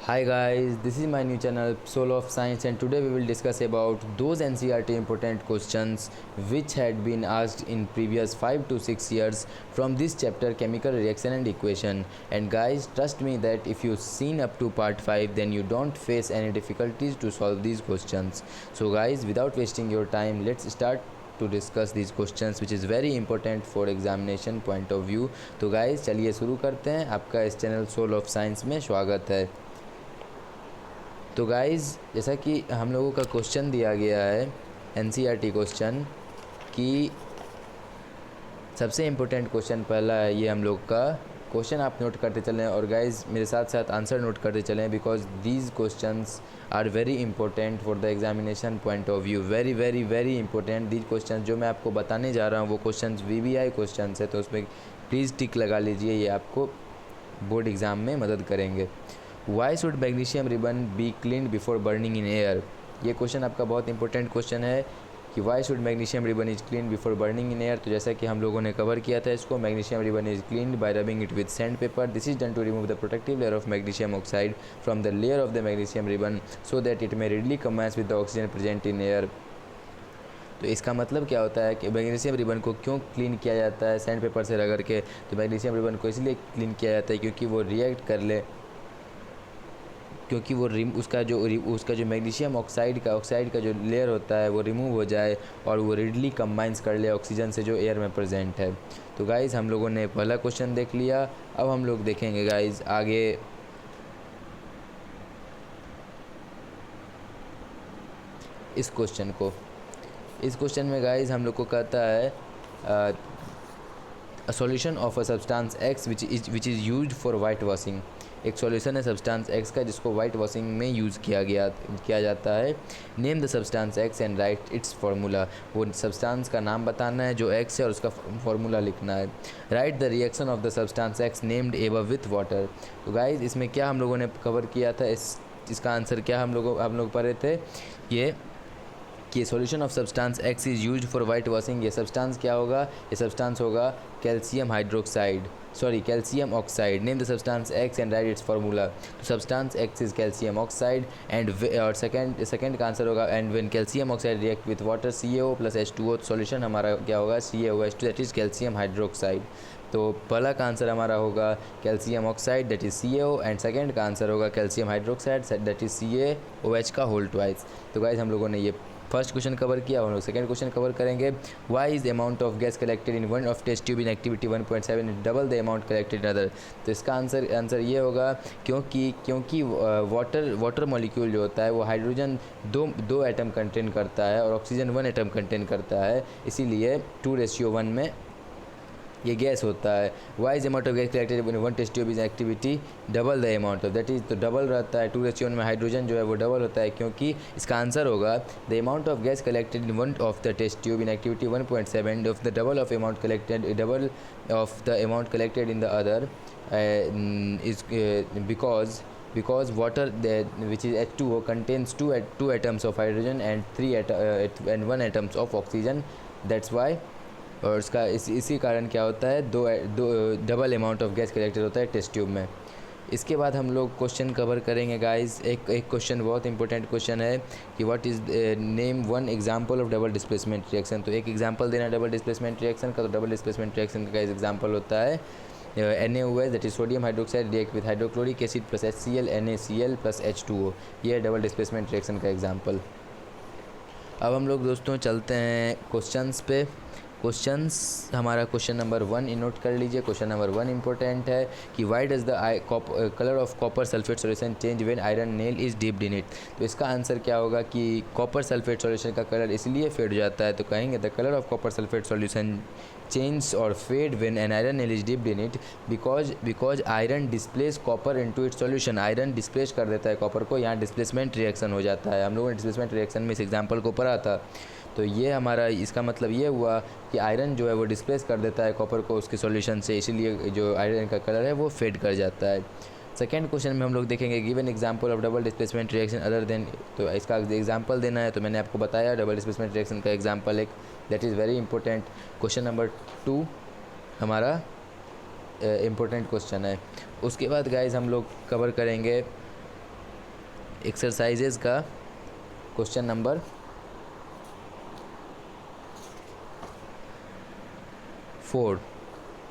Hi guys, this is my new channel Soul of Science, and today we will discuss about those NCERT important questions which had been asked in previous 5 to 6 years from this chapter chemical reaction and equation. And guys, trust me that if you've seen up to part 5 then you don't face any difficulties to solve these questions. So guys, without wasting your time, let's start to discuss these questions which is very important for examination point of view. तो guys चलिए शुरू करते हैं। आपका इस channel soul of science में स्वागत है। तो गाइज़, जैसा कि हम लोगों का क्वेश्चन दिया गया है एनसीईआरटी क्वेश्चन कि सबसे इम्पोर्टेंट क्वेश्चन पहला है ये हम लोग का क्वेश्चन आप नोट करते चलें, और गाइज़ मेरे साथ साथ आंसर नोट करते चलें because these questions are very important for the examination point of view. Very very very important these question जो मैं आपको बताने जा रहा हूँ वो क्वेश्चन वीवीआई क्वेश्चन है, तो उसमें प्लीज़ टिक लगा लीजिए, ये आपको बोर्ड एग्ज़ाम में मदद करेंगे। Why should magnesium ribbon be clean before burning in air. ये क्वेश्चन आपका बहुत इंपॉर्टेंट क्वेश्चन है कि why should magnesium ribbon is clean before burning in air. तो जैसा कि हम लोगों ने कवर किया था इसको, magnesium ribbon is clean by rubbing it with sand paper. This is done to remove the protective layer of magnesium oxide from the layer of the magnesium ribbon so that it may readily combines with the oxygen present in air. तो इसका मतलब क्या होता है कि magnesium ribbon को क्यों clean किया जाता है सैंड पेपर से रगड़ के। तो मैग्नीशियम रिबन को इसलिए क्लीन किया जाता है क्योंकि वो रिएक्ट कर ले, क्योंकि वो उसका जो मैग्नीशियम ऑक्साइड का जो लेयर होता है वो रिमूव हो जाए और वो रेडली कंबाइंस कर ले ऑक्सीजन से जो एयर में प्रेजेंट है। तो गाइज़ हम लोगों ने पहला क्वेश्चन देख लिया। अब हम लोग देखेंगे गाइज़ आगे इस क्वेश्चन को। इस क्वेश्चन में गाइज़ हम लोग को कहता है a solution of a substance x which is used for white washing. एक सॉल्यूशन है सब्सटेंस एक्स का जिसको वाइट वॉशिंग में यूज़ किया जाता है। Name the substance X and write its formula. वो सब्सटेंस का नाम बताना है जो एक्स है और उसका फार्मूला लिखना है। Right the reaction of the substance x named above with water. तो गाइज इसमें क्या हम लोगों ने कवर किया था, इसका आंसर क्या हम लोग पढ़े थे ये कि solution of substance X is used for white washing. ये सब्सटेंस क्या होगा, ये सब्सटेंस होगा calcium oxide. Name the substance X and write its formula. तो substance X is calcium oxide and और सेकंड का आंसर होगा and when calcium oxide react with water CaO + H2O। Solution हमारा क्या होगा CaOH2 that is calcium hydroxide. तो पहला का आंसर हमारा होगा calcium oxide that is CaO and second का आंसर होगा calcium hydroxide that is CaOH का होल ट्वाइस। तो गाइज हम लोगों ने ये फर्स्ट क्वेश्चन कवर किया, हम लोग सेकंड क्वेश्चन कवर करेंगे। Why is amount of gas collected in one of test tube in activity 1.7 double the amount collected in other. तो इसका आंसर ये होगा क्योंकि वाटर मॉलिक्यूल जो होता है वो हाइड्रोजन दो एटम कंटेन करता है और ऑक्सीजन 1 एटम कंटेन करता है, इसीलिए 2:1 में ये गैस होता है। Why is amount of gas collected in one test tube is activity double the amount of that is. तो डबल रहता है 2:1 में हाइड्रोजन जो है वो डबल होता है, क्योंकि इसका आंसर होगा the amount of gas collected in one of the test tube in activity 1.7 of the double of amount collected in the other is because water which is H2O contains two atoms of hydrogen and 1 atoms of oxygen, that's why। और इसका इसी कारण क्या होता है दो double amount of gas collected होता है टेस्ट ट्यूब में। इसके बाद हम लोग क्वेश्चन कवर करेंगे गाइस। एक क्वेश्चन बहुत इंपॉर्टेंट क्वेश्चन है कि what is name one example of double displacement reaction. तो एक एग्जांपल देना डबल डिस्प्लेसमेंट रिएक्शन का। तो डबल डिस्प्लेसमेंट रिएक्शन का एग्जांपल होता है NaOH that is sodium hydroxide react with hydrochloric acid + HCl NaCl + H2O। ये है डबल डिस्प्लेसमेंट रिएक्शन का एग्जांपल। अब हम लोग दोस्तों चलते हैं क्वेश्चंस पे। क्वेश्चंस हमारा क्वेश्चन नंबर 1 नोट कर लीजिए। क्वेश्चन नंबर 1 इंपॉर्टेंट है कि why does the colour of copper sulphate solution change when iron nail is dipped in it. तो इसका आंसर क्या होगा कि कॉपर सल्फेट सॉल्यूशन का कलर इसलिए फेड हो जाता है, तो कहेंगे the colour of copper sulphate solution change और fade when an iron nail is dipped in it because iron displace copper into it solution. Iron displace कर देता है कॉपर को, यहाँ डिस्प्लेसमेंट रिएक्शन हो जाता है। हम लोगों ने डिस्प्लेसमेंट रिएक्शन में इस एग्जाम्पल को पढ़ा था। तो ये हमारा इसका मतलब ये हुआ कि आयरन जो है वो डिस्प्लेस कर देता है कॉपर को उसके सॉल्यूशन से, इसीलिए जो आयरन का कलर है वो फेड कर जाता है। सेकेंड क्वेश्चन में हम लोग देखेंगे given example of double displacement reaction other than. तो इसका एग्जांपल देना है, तो मैंने आपको बताया डबल डिस्प्लेसमेंट रिएक्शन का एग्जांपल एक that is very important. Question number 2 हमारा इम्पोर्टेंट क्वेश्चन है। उसके बाद गाइज हम लोग कवर करेंगे एक्सरसाइजेज का question number 4,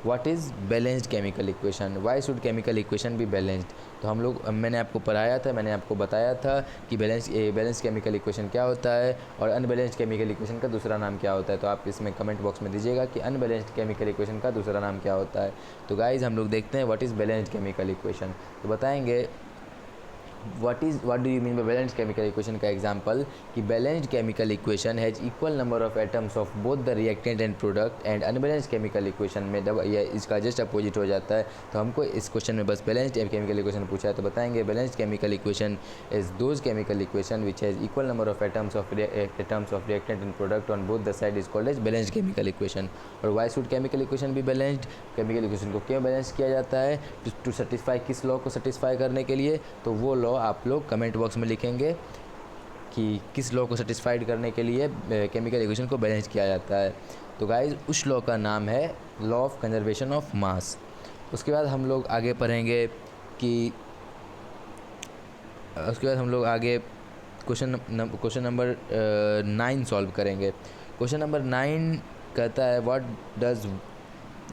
what is balanced chemical equation, Y should chemical equation be balanced. तो हम लोग मैंने आपको पढ़ाया था, मैंने आपको बताया था कि बैलेंस केमिकल इक्वेशन क्या होता है और अनबैलेंस्ड केमिकल इक्वेशन का दूसरा नाम क्या होता है। तो आप इसमें कमेंट बॉक्स में दीजिएगा कि अनबैलेंस्ड केमिकल इक्वेशन का दूसरा नाम क्या होता है। तो गाइज़ हम लोग देखते हैं what is balanced chemical equation. तो बताएंगे what do you mean by balanced chemical equation का एग्जांपल कि balanced chemical equation has equal number of atoms of both the reactant and product and unbalanced chemical equation में इसका just opposite हो जाता है। तो हमको इस क्वेश्चन में बस बैलेंस्ड केमिकल इक्वेशन पूछा है। तो बताएंगे balanced chemical equation is those chemical equation which has equal number of atoms of reactant and product on both the side is called as balanced chemical equation. और why should chemical equation भी balanced, chemical equation को क्यों balance किया जाता है, to satisfy, किस law को satisfy करने के लिए। तो वो लॉ आप लोग कमेंट बॉक्स में लिखेंगे कि किस लॉ को सेटिस्फाइड करने के लिए केमिकल इक्वेशन को बैलेंस किया जाता है। तो गाइज उस लॉ का नाम है law of conservation of mass. उसके बाद हम लोग आगे पढ़ेंगे कि क्वेश्चन नंबर 9 सॉल्व करेंगे। क्वेश्चन नंबर 9 कहता है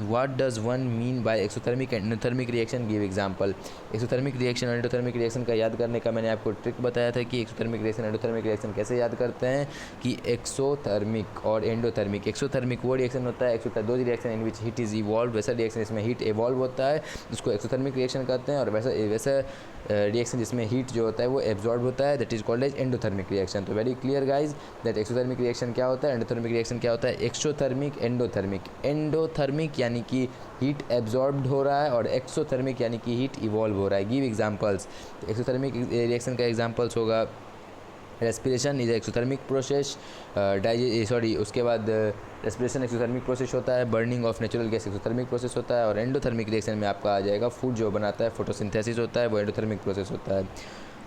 what does one mean by exothermic and endothermic reaction, give example। Exothermic reaction और एंडोथर्मिक रिएक्शन का याद करने का मैंने आपको ट्रिक बताया था कि एक्सोथर्मिक रिएक्शन एंडोथर्मिक रिएक्शन कैसे याद करते हैं कि एक्सोथर्मिक और एंडोथर्मिक। एक्सोथर्मिक वो रिएक्शन होता है, दो reaction in which heat is evolve, वैसा रिएक्शन इसमें हीट इवॉल्व होता है उसको एक्सोथर्मिक रिएक्शन कहते हैं। और वैसा रिएक्शन जिसमें हीट जो होता है वो एब्जॉर्ब होता है, that is called as endothermic reaction. तो very clear guys that exothermic reaction क्या होता है, एंडोथर्मिक रिएक्शन क्या होता है। एक्सोथर्मिक एंडोथर्मिक यानी कि हीट एब्जॉर्ब्ड हो रहा है और एक्सोथर्मिक यानी कि हीट इवॉल्व हो रहा है। Give examples. एक्सोथर्मिक रिएक्शन का एग्जांपल्स होगा रेस्पिरेशन इज एक्सोथर्मिक प्रोसेस, उसके बाद रेस्पिरेशन एक्सोथर्मिक प्रोसेस होता है, burning of natural gas exothermic process होता है और एंडोथर्मिक रिएक्शन में आपका आ जाएगा फूड जो बनाता है फोटोसिंथेसिस होता है, वो एंडोथर्मिक प्रोसेस होता है।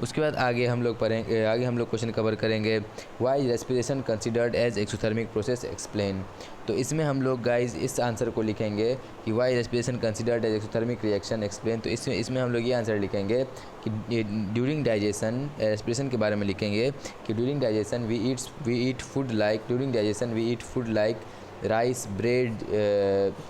उसके बाद आगे हम लोग क्वेश्चन कवर करेंगे why respiration considered as exothermic process explain. तो इसमें हम लोग गाइज इस आंसर को लिखेंगे कि why respiration considered as exothermic reaction explain. तो इसमें हम लोग ये आंसर लिखेंगे कि ड्यूरिंग डाइजेशन, रेस्पिरेशन के बारे में लिखेंगे कि during digestion we eat food like rice, bread,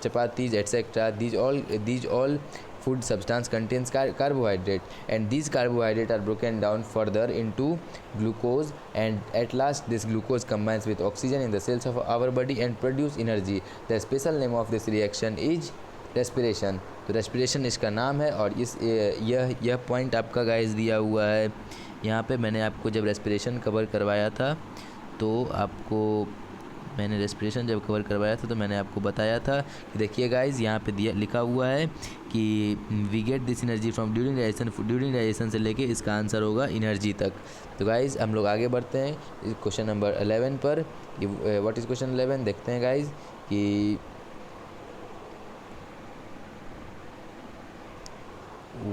chapatis etcetera. These all food substance contains carbohydrate and these carbohydrate are broken down further into glucose and at last this glucose combines with oxygen in the cells of our body and produce energy। The special name of this reaction is respiration। तो respiration इसका नाम है और यह point आपका guys दिया हुआ है यहाँ पे। मैंने आपको जब रेस्पिरेशन कवर करवाया था तो मैंने आपको बताया था कि देखिए गाइज यहाँ पे लिखा हुआ है कि we get this energy from during digestion से लेके इसका आंसर होगा एनर्जी तक। तो गाइज हम लोग आगे बढ़ते हैं क्वेश्चन नंबर 11 पर। व्हाट इज़ क्वेश्चन 11 देखते हैं गाइज कि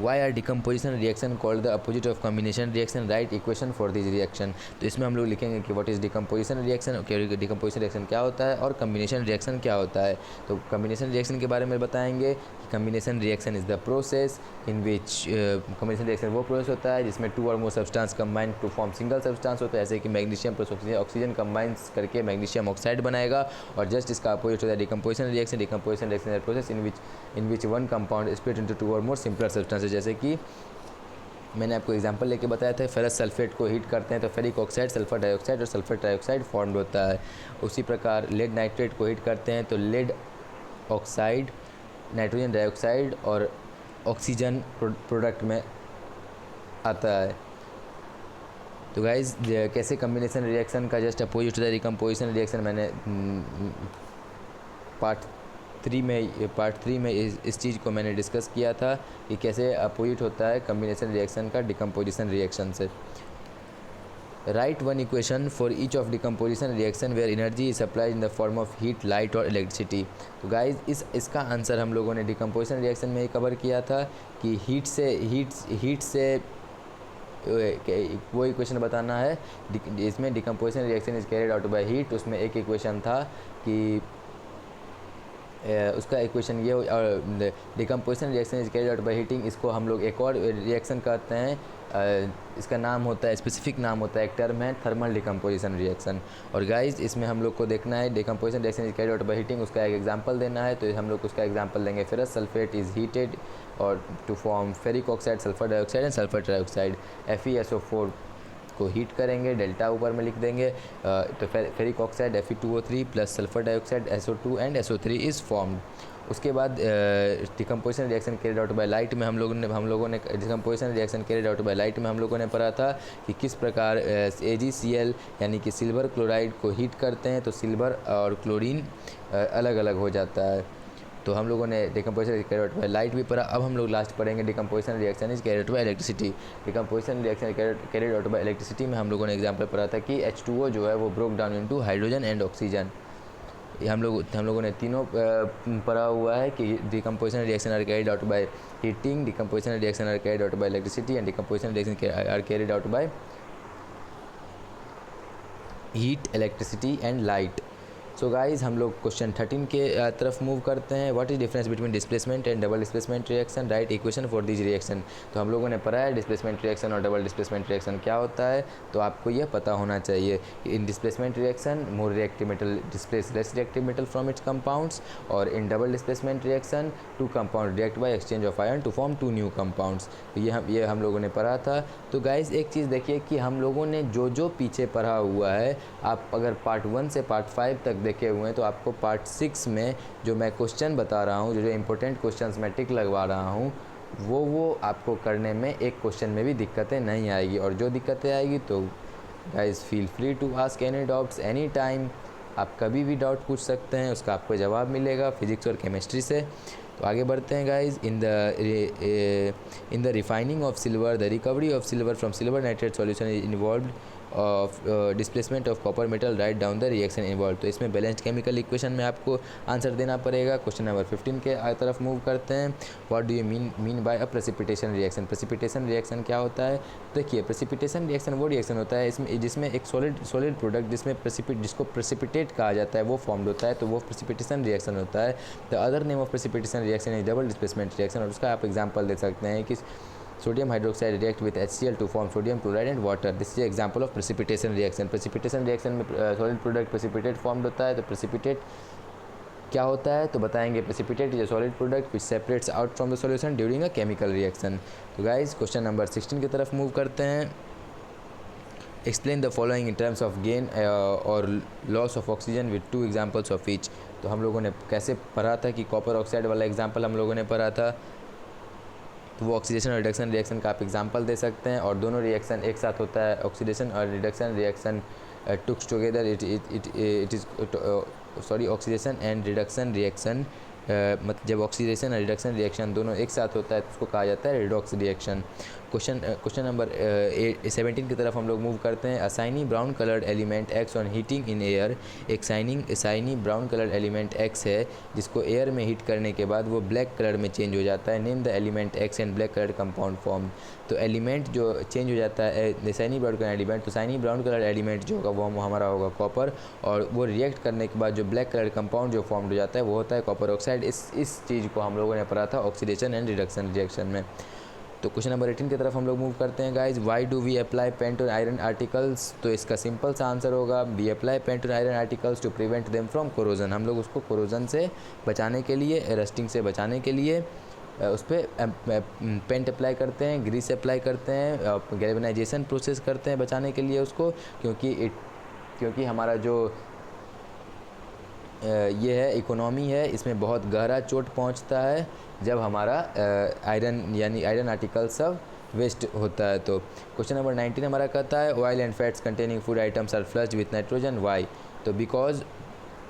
why are decomposition reaction called the opposite of combination reaction, write equation for this reaction। तो इसमें हम लोग लिखेंगे कि what is decomposition reaction, decomposition reaction क्या होता है और combination reaction क्या होता है। तो combination reaction के बारे में बताएंगे कि combination reaction is the process in which combination reaction वो प्रोसेस होता है जिसमें टू और more substance combine to form single substance होता है, जैसे कि मैग्नीशियम प्लस ऑक्सीजन कंबाइंस करके मैग्नीशियम ऑक्साइड बनाएगा। और जस्ट इसका अपोजिट होता है decomposition reaction is process in which one compound split into two और मोर सिंपलर सब्सटेंसेस। जैसे कि मैंने आपको एग्जांपल लेके बताया था, फेरस सल्फेट को हीट करते हैं तो फेरिक ऑक्साइड, सल्फर डाइऑक्साइड और सल्फर ट्राइऑक्साइड फॉर्म्ड होता है। उसी प्रकार लेड नाइट्रेट को हीट करते हैं तो लेड ऑक्साइड, नाइट्रोजन डाइऑक्साइड और ऑक्सीजन प्रोडक्ट में आता है। तो गाइज कैसे कम्बिनेशन रिएक्शन का जस्ट अपोजिट होता है डिकम्पोजिशन रिएक्शन, मैंने पार्ट 3 में इस चीज़ को मैंने डिस्कस किया था कि कैसे अपोजिट होता है कम्बिनेशन रिएक्शन का डिकम्पोजिशन रिएक्शन से। Write one equation for each of decomposition reaction where energy is supplied in the form of heat, light और इलेक्ट्रिसिटी। तो गाइज इसका आंसर हम लोगों ने डिकम्पोजिशन रिएक्शन में ही कवर किया था कि हीट से वो इक्वेशन बताना है। इसमें decomposition reaction is carried out by heat, उसमें एक इक्वेशन था कि उसका इक्वेशन ये और decomposition reaction is carried out by heating, इसको हम लोग एक और रिएक्शन कहते हैं, इसका नाम होता है, स्पेसिफिक नाम होता है, एक टर्म है थर्मल डिकम्पोजिशन रिएक्शन। और गाइस इसमें हम लोग को देखना है decomposition reaction is carried out by heating, उसका एक एग्जांपल देना है। तो हम लोग उसका एग्जांपल देंगे, फेरस सल्फेट इज़ हीटेड और to form ferric oxide, sulphur dioxide and sulphur trioxide. FeSO4 को हीट करेंगे, डेल्टा ऊपर में लिख देंगे, तो ferric oxide Fe2O3 plus sulphur dioxide SO2 and SO3 is formed. उसके बाद decomposition reaction carried out by light में हम लोगों ने decomposition reaction carried out by light में हम लोगों ने पढ़ा था कि किस प्रकार AgCl यानी कि सिल्वर क्लोराइड को हीट करते हैं तो सिल्वर और क्लोरीन अलग अलग हो जाता है। तो हम लोगों ने decomposition carried out by light भी पढ़ा। अब हम लोग लास्ट पढ़ेंगे decomposition reaction is carried out by electricity. Decomposition reaction carried out by electricity में हम लोगों ने एग्जांपल पढ़ा था कि H2O जो है वो broke down into hydrogen and oxygen. हम लोगों ने तीनों पढ़ा हुआ है कि decomposition reaction are carried out by heating, decomposition reaction are carried out by electricity and decomposition reaction are carried out by heat, electricity and light. So guys हम लोग क्वेश्चन 13 के तरफ मूव करते हैं। What is difference between displacement and double displacement reaction, write equation for this reaction. तो हम लोगों ने पढ़ा है डिस्प्लेसमेंट रिएक्शन और डबल डिस्प्लेसमेंट रिएक्शन क्या होता है, तो आपको यह पता होना चाहिए। In displacement reaction more reactive metal displace less reactive metal from its compounds, और in double displacement reaction two compound react by exchange of ion to form two new compounds. तो ये हम लोगों ने पढ़ा था। तो गाइज एक चीज़ देखिए कि हम लोगों ने जो पीछे पढ़ा हुआ है, आप अगर पार्ट 1 से पार्ट 5 तक देखे हुए हैं तो आपको पार्ट 6 में जो मैं क्वेश्चन बता रहा हूँ, जो इंपॉर्टेंट क्वेश्चंस मैं टिक लगवा रहा हूँ, वो आपको करने में एक क्वेश्चन में भी दिक्कतें नहीं आएगी। और जो दिक्कतें आएगी तो guys feel free to ask any doubts any time, आप कभी भी डाउट पूछ सकते हैं, उसका आपको जवाब मिलेगा फिजिक्स और केमिस्ट्री से। तो आगे बढ़ते हैं guys. In the refining of silver the recovery of silver from silver nitrate solution is involved of displacement of copper metal, write down the reaction involve. तो इसमें बैलेंस्ड केमिकल इक्वेशन में आपको आंसर देना पड़ेगा। क्वेश्चन नंबर 15 के तरफ move करते हैं। What do you mean by a precipitation reaction. Precipitation reaction क्या होता है, देखिए प्रेसिपिटेशन रिएक्शन वो रिएक्शन होता है इसमें जिसमें एक सॉलिड प्रोडक्ट जिसको प्रेसिपिटेट कहा जाता है वो फॉर्म होता है, तो वो प्रेसिपिटेशन रिएक्शन होता है। The other name of precipitation reaction is double displacement reaction, और उसका आप एग्जाम्पल दे सकते हैं कि sodium hydroxide react with HCl to form sodium chloride and water. This is an example of precipitation reaction. Precipitation reaction में solid product precipitate formed होता है। तो precipitate क्या होता है तो बताएंगे, precipitate is a solid product which separates out from the solution during a chemical reaction. तो guys क्वेश्चन नंबर 16 की तरफ मूव करते हैं। Explain the following in terms of gain or loss of oxygen with two examples of each. तो हम लोगों ने कैसे पढ़ा था कि कॉपर ऑक्साइड वाला एग्जाम्पल हम लोगों ने पढ़ा था, तो वो ऑक्सीडेशन और रिडक्शन रिएक्शन का आप एग्जांपल दे सकते हैं। और दोनों रिएक्शन एक साथ होता है, ऑक्सीडेशन और reduction reaction takes together it is sorry oxidation and reduction reaction, मतलब जब ऑक्सीडेशन और रिडक्शन रिएक्शन दोनों एक साथ होता है तो उसको कहा जाता है रिडॉक्स रिएक्शन। क्वेश्चन नंबर 17 की तरफ हम लोग मूव करते हैं। A shiny brown coloured element X on heating in air, एक shiny brown coloured element X है जिसको एयर में हीट करने के बाद वो ब्लैक कलर में चेंज हो जाता है। Name the element x and black coloured compound form. तो एलिमेंट जो चेंज हो जाता है साइनी ब्राउन कलर एलिमेंट, तो साइनी ब्राउन कलर एलिमेंट जो होगा वो हमारा होगा कॉपर, और वो रिएक्ट करने के बाद जो ब्लैक कलर कंपाउंड जो फॉर्म हो जाता है वो होता है कॉपर ऑक्साइड। इस चीज़ को हम लोगों ने पढ़ा था ऑक्सीडेशन एंड रिडक्शन रिएक्शन में। तो क्वेश्चन नंबर 18 की तरफ हम लोग मूव करते हैं guys. Why do we apply paint on iron articles. तो इसका सिंपल सा आंसर होगा we apply paint on iron articles to prevent them from corrosion. हम लोग उसको कोरोजन से बचाने के लिए, रस्टिंग से बचाने के लिए उस पर पेंट अप्लाई करते हैं, ग्रीस अप्लाई करते हैं, गैल्वेनाइजेशन प्रोसेस करते हैं बचाने के लिए उसको, क्योंकि हमारा जो ये है इकोनॉमी है, इसमें बहुत गहरा चोट पहुंचता है जब हमारा आयरन आर्टिकल सब वेस्ट होता है। तो क्वेश्चन नंबर 19 हमारा कहता है oil and fats containing food items are flushed with nitrogen, why. तो because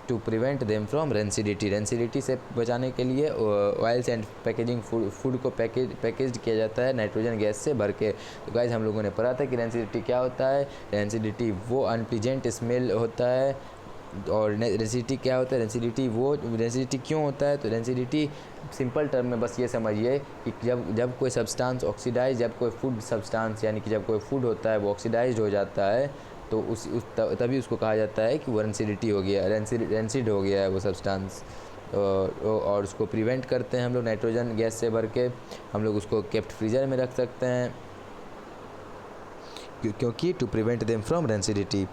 to prevent them from rancidity से बचाने के लिए ऑयल्स एंड पैकेजिंग फूड को पैकेज किया जाता है नाइट्रोजन गैस से भर के। तो गाइस हम लोगों ने पढ़ा था कि रेंसिडिटी क्या होता है। रेंसिडिटी वो अनप्लीजेंट स्मेल होता है, और रेंसिडिटी क्या होता है, रेंसिडिटी क्यों होता है, तो रेंसिडिटी सिंपल टर्म में बस ये समझिए कि जब कोई सब्सटेंस ऑक्सीडाइज, जब कोई फूड सब्सटेंस यानी कि जब कोई फूड होता है वो ऑक्सीडाइज हो जाता है तो तभी उसको कहा जाता है कि वो रेंसिडिटी हो गया, रेंसिड हो गया है वो सब्सटेंस। और उसको प्रिवेंट करते हैं हम लोग नाइट्रोजन गैस से भर के। हम लोग उसको केप्ट फ्रीजर में रख सकते हैं क्योंकि to prevent them from rancidity.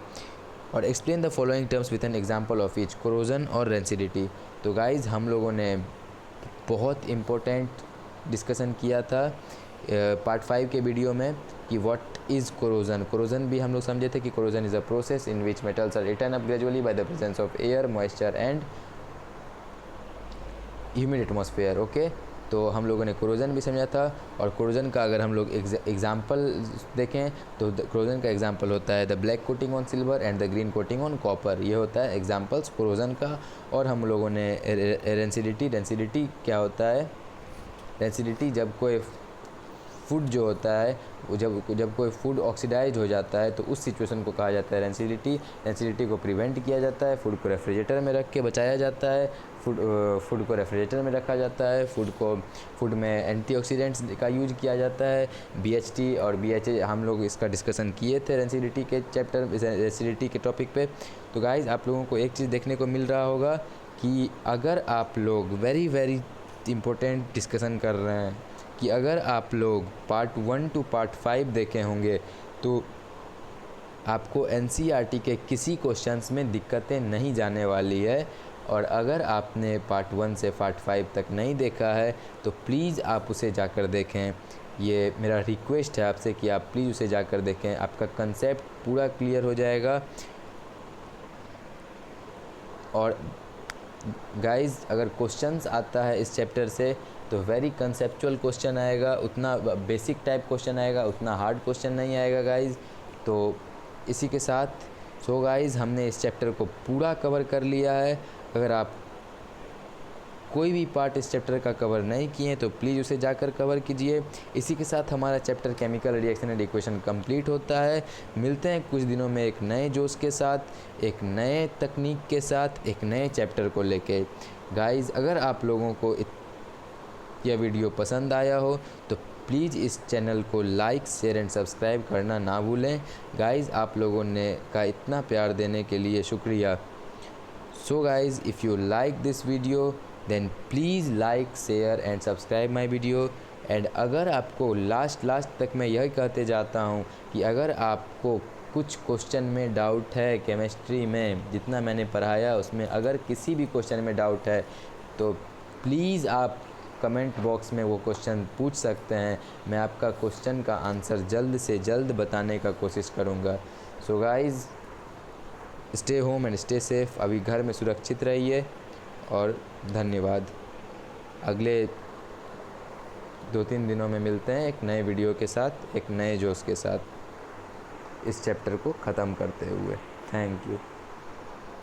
और explain the following terms with an example of each, corrosion और रेंसिडिटी। तो गाइज़ हम लोगों ने बहुत इम्पोर्टेंट डिस्कशन किया था पार्ट 5 के वीडियो में कि व्हाट इज़ कोरोजन। कोरोजन भी हम लोग समझे थे कि corrosion is a process in which metals are return up gradually by the presence of air, moisture and humid atmosphere. Okay, तो हम लोगों ने कोरोजन भी समझा था। और कोरोजन का अगर हम लोग एग्जाम्पल देखें तो कोरोजन का एग्जाम्पल होता है the black coating on silver and the green coating on copper. ये होता है एग्जाम्पल्स कोरोजन का। और हम लोगों ने रेंसिडिटी क्या होता है, रेंसिडिटी जब कोई फूड जो होता है जब कोई फूड ऑक्सीडाइज हो जाता है तो उस सिचुएशन को कहा जाता है रेंसिडिटी। रेंसिडिटी को प्रिवेंट किया जाता है, फूड को रेफ्रिजरेटर में रख के बचाया जाता है, फूड को रेफ्रिजरेटर में रखा जाता है, फूड में एंटीऑक्सीडेंट्स का यूज किया जाता है। BHT और BHA हम लोग इसका डिस्कशन किए थे रेंसिडिटी के चैप्टर, रेंसिडिटी के टॉपिक पे। तो गाइज़ आप लोगों को एक चीज़ देखने को मिल रहा होगा कि अगर आप लोग वेरी इम्पोर्टेंट डिस्कशन कर रहे हैं कि अगर आप लोग पार्ट 1 to पार्ट 5 देखे होंगे तो आपको NCERT के किसी क्वेश्चंस में दिक्कतें नहीं जाने वाली है। और अगर आपने पार्ट 1 से पार्ट 5 तक नहीं देखा है तो प्लीज़ आप उसे जाकर देखें। ये मेरा रिक्वेस्ट है आपसे कि आप प्लीज़ उसे जाकर देखें, आपका कंसेप्ट पूरा क्लियर हो जाएगा। और गाइज़ अगर क्वेश्चंस आता है इस चैप्टर से तो वेरी कंसेप्चुअल क्वेश्चन आएगा, उतना बेसिक टाइप क्वेश्चन आएगा, उतना हार्ड क्वेश्चन नहीं आएगा गाइज़। तो इसी के साथ गाइज़ हमने इस चैप्टर को पूरा कवर कर लिया है। अगर आप कोई भी पार्ट इस चैप्टर का कवर नहीं किए तो प्लीज़ उसे जाकर कवर कीजिए। इसी के साथ हमारा chapter chemical reaction and equation complete होता है। मिलते हैं कुछ दिनों में एक नए जोश के साथ, एक नए तकनीक के साथ, एक नए चैप्टर को लेके। गाइज़ अगर आप लोगों को यह वीडियो पसंद आया हो तो प्लीज़ इस चैनल को लाइक, शेयर एंड सब्सक्राइब करना ना भूलें। गाइज़ आप लोगों ने का इतना प्यार देने के लिए शुक्रिया। So guys if you like this video then please like, share and subscribe my video. And अगर आपको लास्ट तक मैं यही कहते जाता हूँ कि अगर आपको कुछ क्वेश्चन में डाउट है केमिस्ट्री में, जितना मैंने पढ़ाया उसमें अगर किसी भी क्वेश्चन में डाउट है तो प्लीज़ आप कमेंट बॉक्स में वो क्वेश्चन पूछ सकते हैं। मैं आपका क्वेश्चन का आंसर जल्द से जल्द बताने का कोशिश करूँगा। So guys stay home and stay safe. अभी घर में सुरक्षित रहिए और धन्यवाद। अगले 2-3 दिनों में मिलते हैं एक नए वीडियो के साथ, एक नए जोश के साथ इस चैप्टर को ख़त्म करते हुए। Thank you.